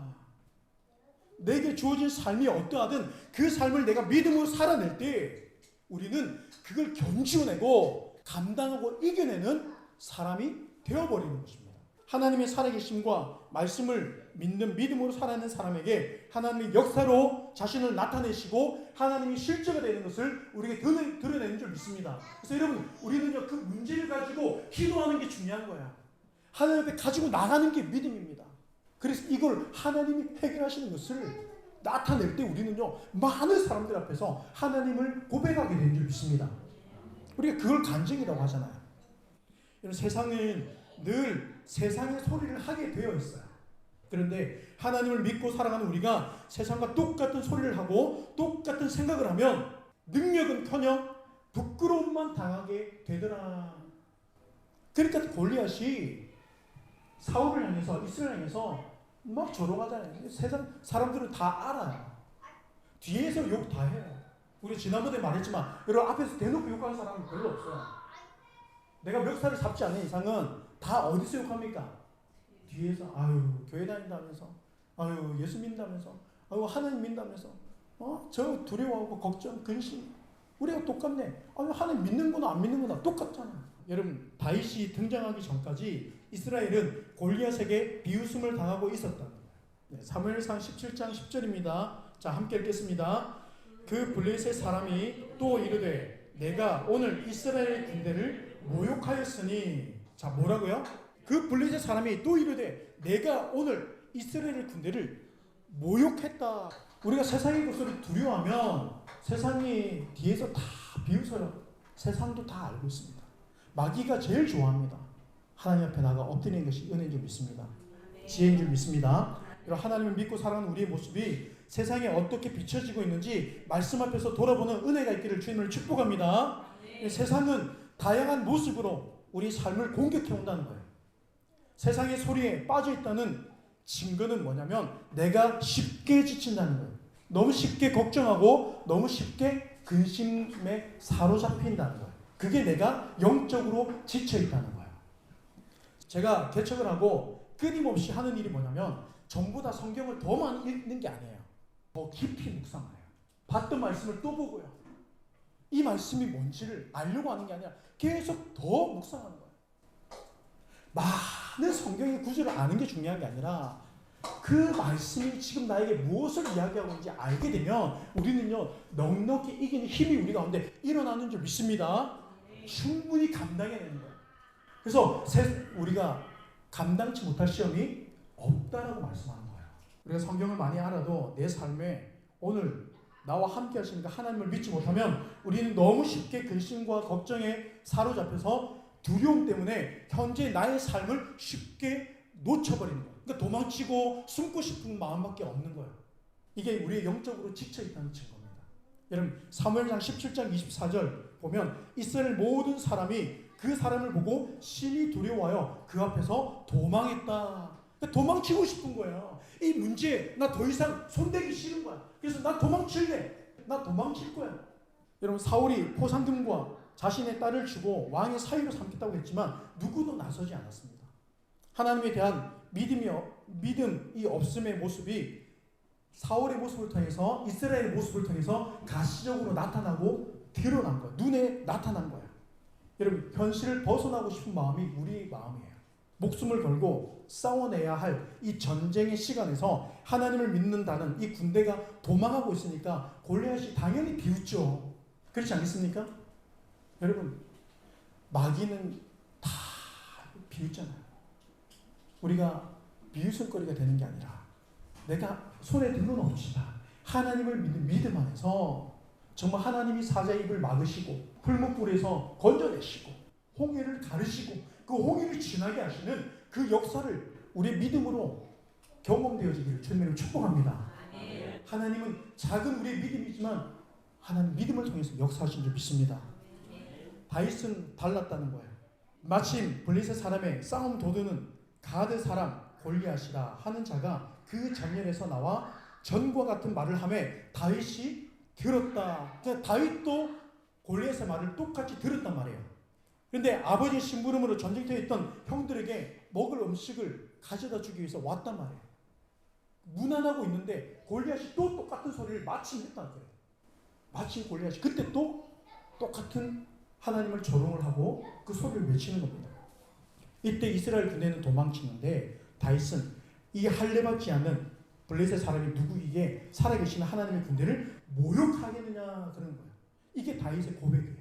내게 주어진 삶이 어떠하든 그 삶을 내가 믿음으로 살아낼 때 우리는 그걸 견지어내고 감당하고 이겨내는 사람이 되어버리는 것입니다. 하나님의 살아계심과 말씀을 믿는 믿음으로 살아가는 사람에게 하나님의 역사로 자신을 나타내시고 하나님이 실제가 되는 것을 우리에게 드러내는 줄 믿습니다. 그래서 여러분 우리는요 그 문제를 가지고 기도하는 게 중요한 거야. 하나님 앞에 가지고 나가는 게 믿음입니다. 그래서 이걸 하나님이 해결하시는 것을 나타낼 때 우리는요 많은 사람들 앞에서 하나님을 고백하게 되는 줄 믿습니다. 우리가 그걸 간증이라고 하잖아요. 여러분 세상은 늘 세상의 소리를 하게 되어 있어요. 그런데 하나님을 믿고 살아가는 우리가 세상과 똑같은 소리를 하고 똑같은 생각을 하면 능력은커녕 부끄러움만 당하게 되더라. 그러니까 골리앗이 사울을 향해서 이스라엘 향해서 막 조롱하잖아요. 세상 사람들은 다 알아요. 뒤에서 욕 다 해요. 우리 지난번에 말했지만 여러분 앞에서 대놓고 욕하는 사람은 별로 없어요. 내가 멱살을 잡지 않는 이상은 다 어디서 욕합니까? 뒤에서 교회 다닌다면서 예수 믿는다면서 하나님 믿는다면서 저 두려워하고 걱정 근심 우리가 똑같네. 하나님 믿는구나 안 믿는구나 똑같잖아. 여러분 다윗이 등장하기 전까지 이스라엘은 골리앗에게 비웃음을 당하고 있었다는 거예요. 사무엘상 17장 10절입니다. 자 함께 읽겠습니다. 그 블레셋 사람이 또 이르되 내가 오늘 이스라엘 군대를 모욕하였으니 자 뭐라고요? 그 블레셋 사람이 또 이르되 내가 오늘 이스라엘 군대를 모욕했다. 우리가 세상의 것을 두려워하면 세상이 뒤에서 다 비웃어요. 세상도 다 알고 있습니다. 마귀가 제일 좋아합니다. 하나님 앞에 나가 엎드리는 것이 은혜인 줄 믿습니다. 지혜인 줄 믿습니다. 하나님을 믿고 살아가는 우리의 모습이 세상에 어떻게 비춰지고 있는지 말씀 앞에서 돌아보는 은혜가 있기를 주님을 축복합니다. 세상은 다양한 모습으로 우리 삶을 공격해 온다는 거예요. 세상의 소리에 빠져 있다는 증거는 뭐냐면 내가 쉽게 지친다는 거예요. 너무 쉽게 걱정하고 너무 쉽게 근심에 사로잡힌다는 거예요. 그게 내가 영적으로 지쳐 있다는 거예요. 제가 개척을 하고 끊임없이 하는 일이 뭐냐면 전부 다 성경을 더 많이 읽는 게 아니에요. 더 깊이 묵상해요. 봤던 말씀을 또 보고요. 이 말씀이 뭔지를 알려고 하는 게 아니라 계속 더 묵상하는 거예요. 많은 성경의 구절을 아는 게 중요한 게 아니라 그 말씀이 지금 나에게 무엇을 이야기하고 있는지 알게 되면 우리는요 넉넉히 이기는 힘이 우리 가운데 일어나는 줄 믿습니다. 충분히 감당해내는 거예요. 그래서 우리가 감당치 못할 시험이 없다라고 말씀하는 거예요. 우리가 성경을 많이 알아도 내 삶에 오늘 나와 함께 하시니까 하나님을 믿지 못하면 우리는 너무 쉽게 근심과 걱정에 사로잡혀서 두려움 때문에 현재 나의 삶을 쉽게 놓쳐버리는 거예요. 그러니까 도망치고 숨고 싶은 마음밖에 없는 거예요. 이게 우리의 영적으로 지쳐있다는 증거입니다. 여러분 사무엘상 17장 24절 보면 이스라엘 모든 사람이 그 사람을 보고 심히 두려워하여 그 앞에서 도망했다. 도망치고 싶은 거야. 이 문제에 나 더 이상 손대기 싫은 거야. 그래서 나 도망칠래. 나 도망칠 거야. 여러분 사울이 포상금과 자신의 딸을 주고 왕의 사위로 삼겠다고 했지만 누구도 나서지 않았습니다. 하나님에 대한 믿음이 없음의 모습이 사울의 모습을 통해서 이스라엘의 모습을 통해서 가시적으로 나타나고 드러난 거야. 눈에 나타난 거야. 여러분 현실을 벗어나고 싶은 마음이 우리 마음이에요. 목숨을 걸고 싸워내야 할 이 전쟁의 시간에서 하나님을 믿는다는 이 군대가 도망하고 있으니까 골리앗이 당연히 비웃죠. 그렇지 않겠습니까? 여러분 마귀는 다 비웃잖아요. 우리가 비웃음거리가 되는 게 아니라 내가 손에 든 건 없지만 하나님을 믿는 믿음 안에서 정말 하나님이 사자의 입을 막으시고 풀무불에서 건져내시고 홍해를 가르시고 그 홍해를 지나게 하시는 그 역사를 우리의 믿음으로 경험되어지기를 주님으로 축복합니다. 하나님은 작은 우리의 믿음이지만 하나님 믿음을 통해서 역사하신 줄 믿습니다. 다윗은 달랐다는 거예요. 마침 블레셋 사람의 싸움 도두는 가드 사람 골리앗이라 하는 자가 그 전열에서 나와 전과 같은 말을 하매 다윗이 들었다. 다윗도 골리앗의 말을 똑같이 들었단 말이에요. 그런데 아버지의 심부름으로 전쟁터에 있던 형들에게 먹을 음식을 가져다 주기 위해서 왔단 말이에요. 무난하고 있는데 골리앗이 또 똑같은 소리를 마침 했다는 거예요. 마침 골리앗이 그때 또 똑같은 하나님을 조롱을 하고 그 소리를 외치는 겁니다. 이때 이스라엘 군대는 도망치는데 다윗은 이 할례받지 않는 블레셋 사람이 누구이기에 살아계시는 하나님의 군대를 모욕하겠느냐 그런 거예요. 이게 다윗의 고백이에요.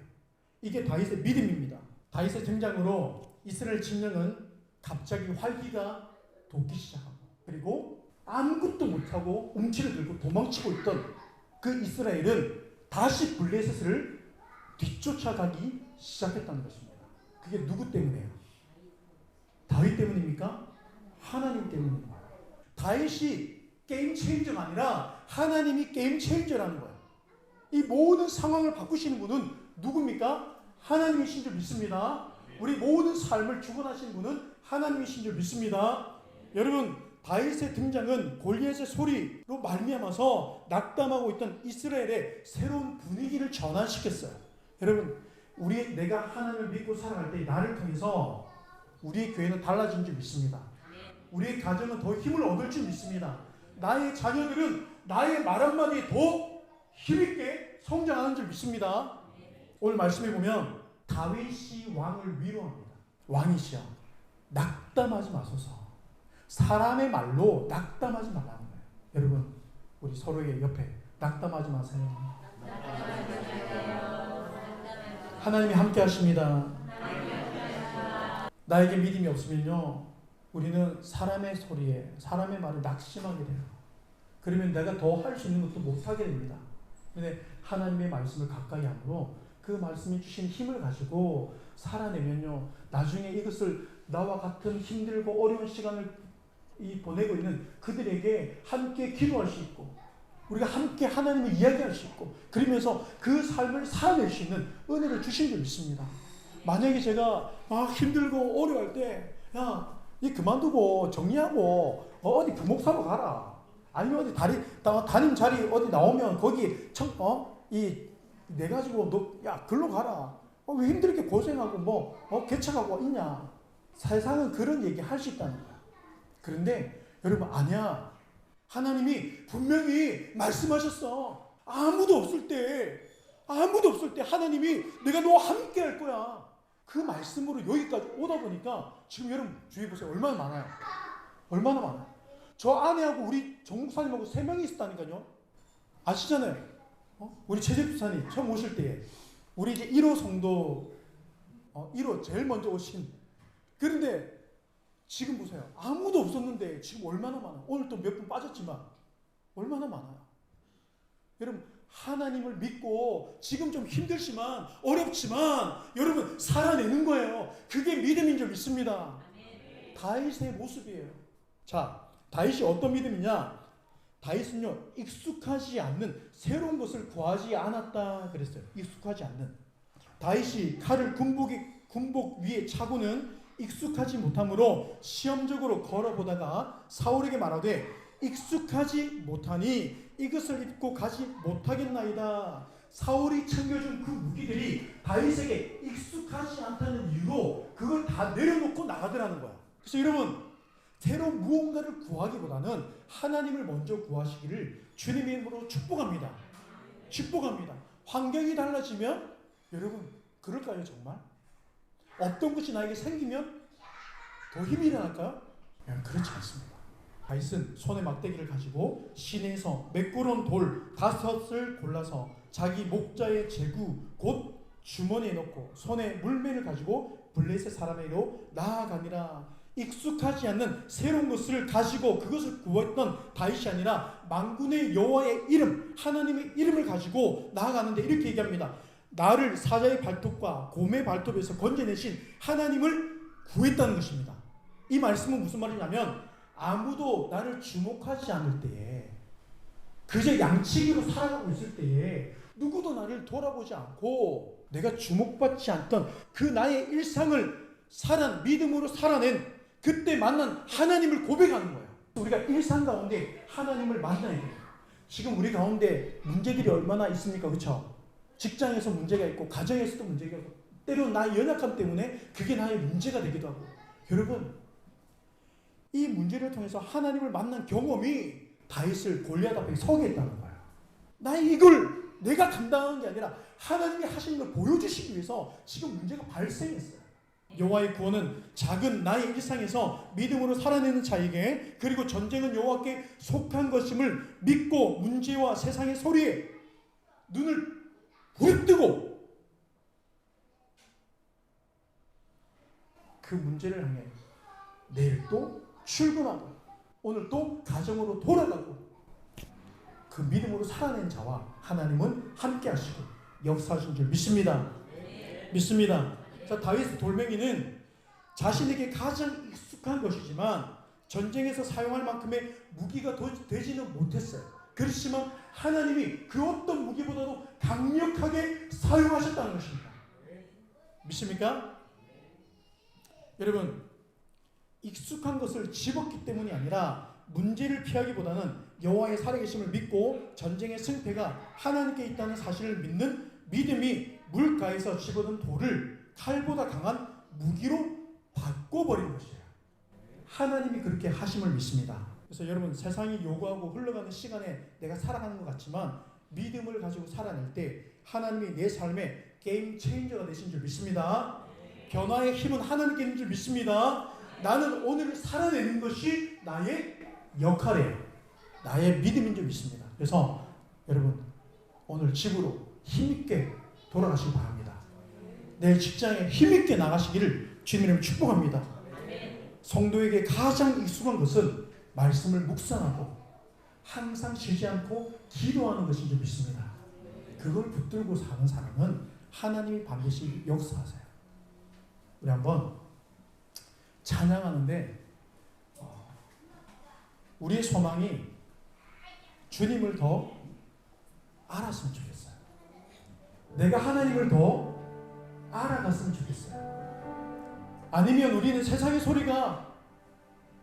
이게 다윗의 믿음입니다. 다윗의 등장으로 이스라엘 진영은 갑자기 활기가 돋기 시작하고 그리고 아무것도 못하고 움치를 들고 도망치고 있던 그 이스라엘은 다시 블레셋을 뒤쫓아가기 시작했다는 것입니다. 그게 누구 때문이에요? 다윗 때문입니까? 하나님 때문입니다. 다윗이 게임 체인저가 아니라 하나님이 게임 체인저라는 거예요. 이 모든 상황을 바꾸시는 분은 누굽니까? 하나님이신 줄 믿습니다. 우리 모든 삶을 주관하시는 분은 하나님이신 줄 믿습니다. 여러분 다윗의 등장은 골리앗의 소리로 말미암아서 낙담하고 있던 이스라엘의 새로운 분위기를 전환시켰어요. 여러분 내가 하나님을 믿고 살아갈 때 나를 통해서 우리의 교회는 달라진 줄 믿습니다. 우리의 가정은 더 힘을 얻을 줄 믿습니다. 나의 자녀들은 나의 말 한마디에 더 힘있게 성장하는 줄 믿습니다. 오늘 말씀에 보면 다윗이 왕을 위로합니다. 왕이시여 낙담하지 마소서. 사람의 말로 낙담하지 말라는 거예요. 여러분 우리 서로의 옆에 낙담하지 마세요. 하나님이 함께 하십니다. 나에게 믿음이 없으면요 우리는 사람의 소리에 사람의 말을 낙심하게 돼요. 그러면 내가 더 할 수 있는 것도 못하게 됩니다. 그런데 하나님의 말씀을 가까이 함으로 그 말씀이 주신 힘을 가지고 살아내면요 나중에 이것을 나와 같은 힘들고 어려운 시간을 보내고 있는 그들에게 함께 기도할 수 있고 우리가 함께 하나님을 이야기할 수 있고 그러면서 그 삶을 살아낼 수 있는 은혜를 주신 줄 믿습니다. 만약에 제가 힘들고 어려울 때 니 그만두고 정리하고 어디 부목사로 가라. 아니면 어디 담임 자리 어디 나오면 거기 내 가지고 너 글로 가라. 왜 힘들게 고생하고 개척하고 있냐. 세상은 그런 얘기 할 수 있다는 거야. 그런데 여러분 아니야. 하나님이 분명히 말씀하셨어. 아무도 없을 때 하나님이 내가 너와 함께 할 거야. 그 말씀으로 여기까지 오다 보니까 지금 여러분 주위 보세요. 얼마나 많아요. 얼마나 많아요. 저 아내하고 우리 정목사님하고 3명이 있었다니까요. 아시잖아요. 우리 최재수사님 처음 오실 때에 우리 이제 1호 성도 1호 제일 먼저 오신. 그런데 지금 보세요. 아무도 없었는데 지금 얼마나 많아요. 오늘 또 몇 분 빠졌지만 얼마나 많아요. 여러분 하나님을 믿고 지금 좀 힘들지만 어렵지만 여러분 살아내는 거예요. 그게 믿음인 줄 믿습니다. 다윗의 모습이에요. 자, 다윗이 어떤 믿음이냐? 다윗은요 익숙하지 않는 새로운 것을 구하지 않았다 그랬어요. 익숙하지 않는. 다윗이 칼을 군복 위에 차고는 익숙하지 못하므로 시험적으로 걸어보다가 사울에게 말하되 익숙하지 못하니 이것을 입고 가지 못하겠나이다. 사울이 챙겨준 그 무기들이 다윗에게 익숙하지 않다는 이유로 그걸 다 내려놓고 나가더라는 거야. 그래서 여러분, 새로운 무언가를 구하기보다는 하나님을 먼저 구하시기를 주님의 이름으로 축복합니다. 축복합니다. 환경이 달라지면 여러분 그럴까요 정말? 없던 것이 나에게 생기면 더 힘이 일어날까요? 그렇지 않습니다. 다윗은 손에 막대기를 가지고 시내에서 매끄러운 돌 5을 골라서 자기 목자의 제구 곧 주머니에 넣고 손에 물매를 가지고 블레셋 사람에게로 나아가니라. 익숙하지 않는 새로운 것을 가지고 그것을 구했던 다윗이 아니라 만군의 여호와의 이름, 하나님의 이름을 가지고 나아가는데 이렇게 얘기합니다. 나를 사자의 발톱과 곰의 발톱에서 건져내신 하나님을 구했다는 것입니다. 이 말씀은 무슨 말이냐면 아무도 나를 주목하지 않을 때에 그저 양치기로 살아가고 있을 때에 누구도 나를 돌아보지 않고 내가 주목받지 않던 그 나의 일상을 믿음으로 살아낸 그때 만난 하나님을 고백하는 거예요. 우리가 일상 가운데 하나님을 만나야 돼요. 지금 우리 가운데 문제들이 얼마나 있습니까? 그렇죠? 직장에서 문제가 있고 가정에서도 문제가 있고 때로는 나의 연약함 때문에 그게 나의 문제가 되기도 하고 여러분 이 문제를 통해서 하나님을 만난 경험이 다윗을 골리앗 앞에 서게 했다는 거예요. 이걸 내가 감당하는 게 아니라 하나님이 하시는 걸 보여주시기 위해서 지금 문제가 발생했어요. 여호와의 구원은 작은 나의 일상에서 믿음으로 살아내는 자에게 그리고 전쟁은 여호와께 속한 것임을 믿고 문제와 세상의 소리에 눈을 부릅뜨고 그 문제를 향해 내일 또 출근하고 오늘 또 가정으로 돌아가고 그 믿음으로 살아낸 자와 하나님은 함께 하시고 역사하신 줄 믿습니다. 믿습니다. 자, 다윗 돌멩이는 자신에게 가장 익숙한 것이지만 전쟁에서 사용할 만큼의 무기가 되지는 못했어요. 그렇지만 하나님이 그 어떤 무기보다도 강력하게 사용하셨다는 것입니다. 믿습니까? 여러분, 익숙한 것을 집었기 때문이 아니라 문제를 피하기보다는 여호와의 살아계심을 믿고 전쟁의 승패가 하나님께 있다는 사실을 믿는 믿음이 물가에서 집어든 돌을 칼보다 강한 무기로 바꿔버린 것이에요. 하나님이 그렇게 하심을 믿습니다. 그래서 여러분 세상이 요구하고 흘러가는 시간에 내가 살아가는 것 같지만 믿음을 가지고 살아낼 때 하나님이 내 삶의 게임 체인저가 되신 줄 믿습니다. 변화의 힘은 하나님께 있는 줄 믿습니다. 나는 오늘을 살아내는 것이 나의 역할이에요. 나의 믿음인 줄 믿습니다. 그래서 여러분 오늘 집으로 힘있게 돌아가시기 바랍니다. 내일 직장에 힘있게 나가시기를 주님을 축복합니다. 성도에게 가장 익숙한 것은 말씀을 묵상하고 항상 쉬지 않고 기도하는 것인 줄 믿습니다. 그걸 붙들고 사는 사람은 하나님이 반드시 역사하세요. 우리 한번 찬양하는데 우리의 소망이 주님을 더 알았으면 좋겠어요. 내가 하나님을 더 알아갔으면 좋겠어요. 아니면 우리는 세상의 소리가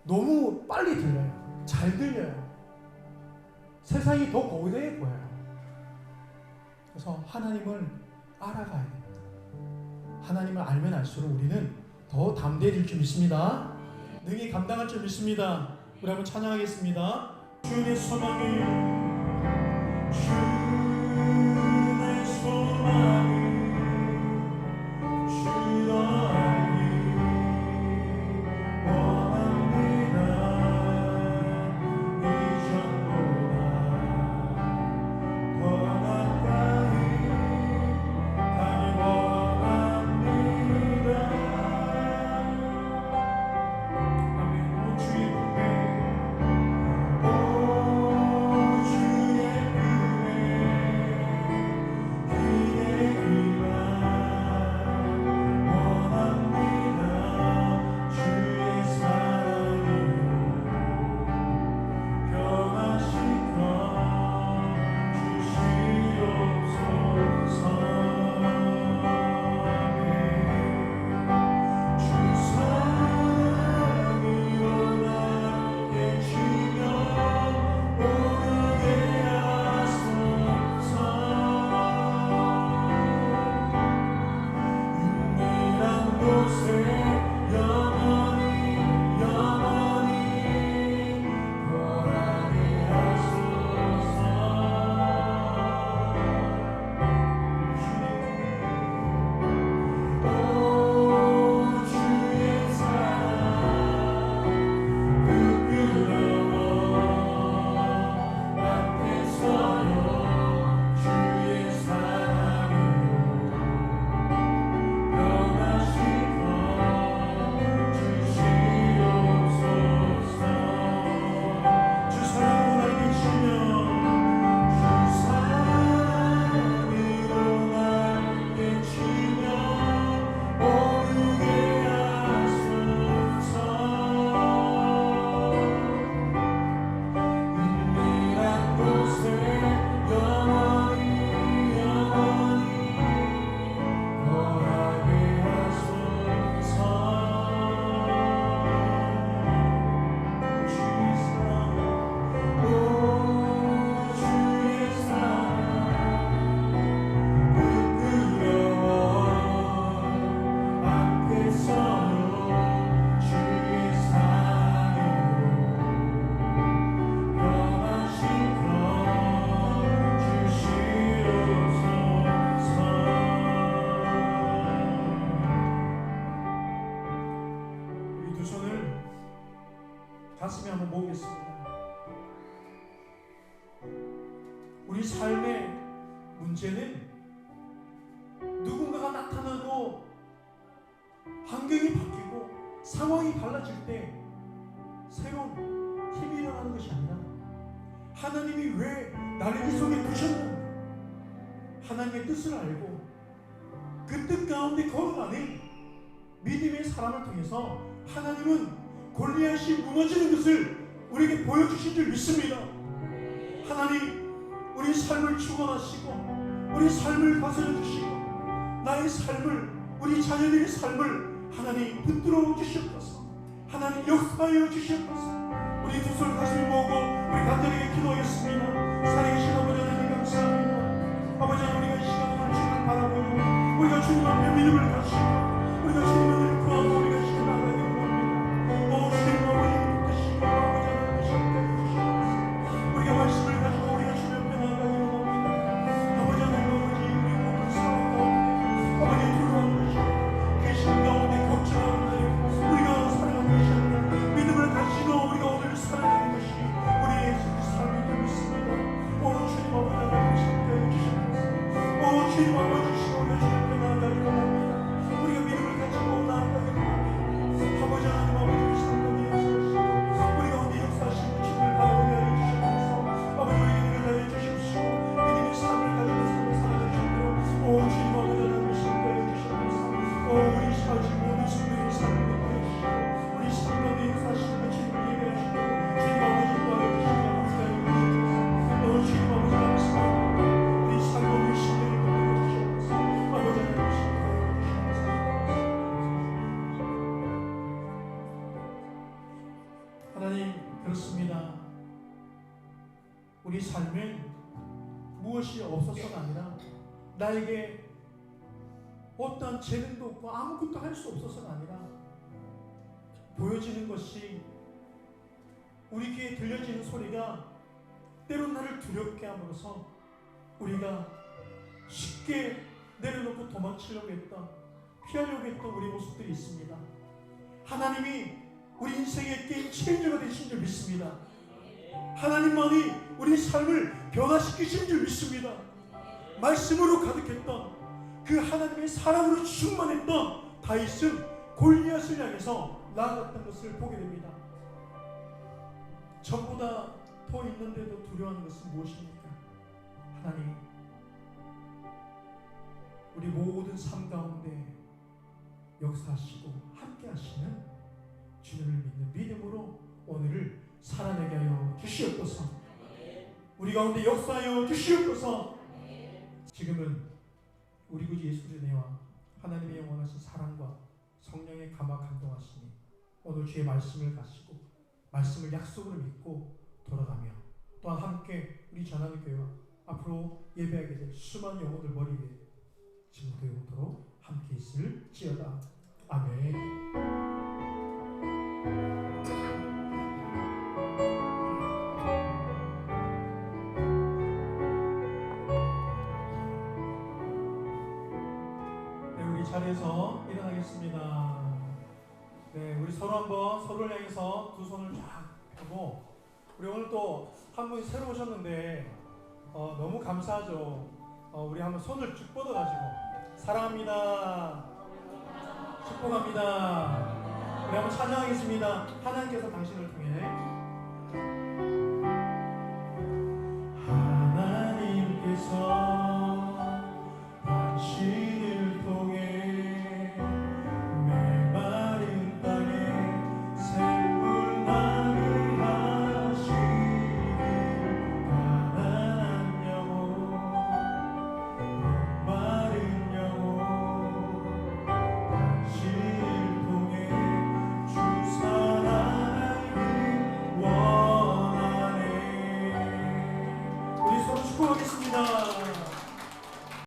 너무 빨리 들려요. 잘 들려요. 세상이 더 거대해 보여요. 그래서 하나님을 알아가야 됩니다. 하나님을 알면 알수록 우리는 더 담대해질 줄 믿습니다. 능히 감당할 줄 믿습니다. 우리 한번 찬양하겠습니다. 주의 소망이 주의 소망이 주의 가슴에 한번 모으겠습니다. 우리 삶의 문제는 누군가가 나타나고 환경이 바뀌고 상황이 달라질 때 새로운 힘이 일어나는 것이 아니라 하나님이 왜 나를 이 속에 두셨는가, 하나님의 뜻을 알고 그 뜻 가운데 걸어가는 믿음의 사람을 통해서 하나님은 골리앗이 무너지는 것을 우리에게 보여주신 줄 믿습니다. 하나님, 우리 삶을 축원하시고 우리 삶을 다스려 주시고 나의 삶을, 우리 자녀들의 삶을 하나님 붙들어 주시옵소서. 하나님 역사하여 주시옵소서. 우리 두 손 가슴에 모으고 우리 간절하게 기도하겠습니다. 살아계신 아버지 하나님 감사합니다. 아버지 하나님, 우리가 이 시간 오늘 주님을 바라보고 우리가 주님 앞에 믿음을 가지고 우리가 주님을 구하고 우리가 주님을 나가게 됩니다. 오 주님 아버지 붙드시고 아버지 하나님 주시옵소서. 우리가 말씀을 가지고 우리가 주님 앞에 나가게 됩니다. 아버지 하나님, 아버지 우리 모든 상황 가운데 아버지 두려워하는 것이 계신 가운데 걱정하는 것이 우리가 살아가는 것이 아니라 믿음을 가지고 우리가 오늘 살아가는 것이 우리의 삶이 될 믿습니다. 오 주님 아버지 하나님 함께해 주시옵소서. 오 주님 아버지 주시고 우리가 주님 앞에 나아가게 원합니다. 우리가 믿음을 가지고 나아가게 원합니다. 아버지 하나님, 아버지 우리 삶 가운데 역사하시고 우리 가운데 역사하시고 주님을 바라보게 하여 주시옵소서. 아버지 우리에게 능력을 하여 주십시오. 믿음의 삶을 가지고 삶을 살아갈 수 있도록 오 주님 아버지 하나님 함께해 주시옵소서. 오 우리 사지 모든 성도의 삶을 보여주시고 우리 삶 가운데 역사하시는 주님을 예배하시고 주님 아버지 도와주시고 함께하여 주시옵소서. 오 주님 아버지 감사합니다. 우리 삶 모든 신들을 건드려 주시옵소서. 아버지 하나님 함께하여 주시옵소서. 하나님, 그렇습니다. 우리 삶엔 무엇이 없어서가 아니라 나에게 어떠한 재능도 없고 아무것도 할 수 없어서가 아니라 보여지는 것이, 우리 귀에 들려지는 소리가 때론 나를 두렵게 함으로써 우리가 쉽게 내려놓고 도망치려고 했던, 피하려고 했던 우리 모습들이 있습니다. 하나님이 우리 인생의 게임 체인저가 되신 줄 믿습니다. 하나님만이 우리 삶을 변화시키신 줄 믿습니다. 말씀으로 가득했던 그 하나님의 사랑으로 충만했던 다윗은 골리앗을 향해서 나아갔던 것을 보게 됩니다. 전보다 더 있는데도 두려워하는 것은 무엇입니까? 하나님, 우리 모든 삶 가운데 역사하시고 함께 하시는 주님을 믿는 믿음으로 오늘을 살아내게 하여 주시옵소서. 우리 가운데 역사하여 주시옵소서. 지금은 우리 구주 예수 그리스도의 은혜와 하나님의 영원하신 사랑과 성령의 감화 감동하시니 오늘 주의 말씀을 가지고 말씀을 약속으로 믿고 돌아가며 또한 함께 우리 전하는 교회와 앞으로 예배하게 될 수많은 영혼들 머리 위에 지금부터 영원토록 함께 있을지어다. 아멘. 자리에서 일어나겠습니다. 네, 우리 서로 한번 서로를 향해서 두 손을 쫙 펴고, 우리 오늘 또 한 분이 새로 오셨는데 너무 감사하죠. 우리 한번 손을 쭉 뻗어가지고 사랑합니다, 축복합니다. 우리 한번 찬양하겠습니다. 하나님께서 당신을 통해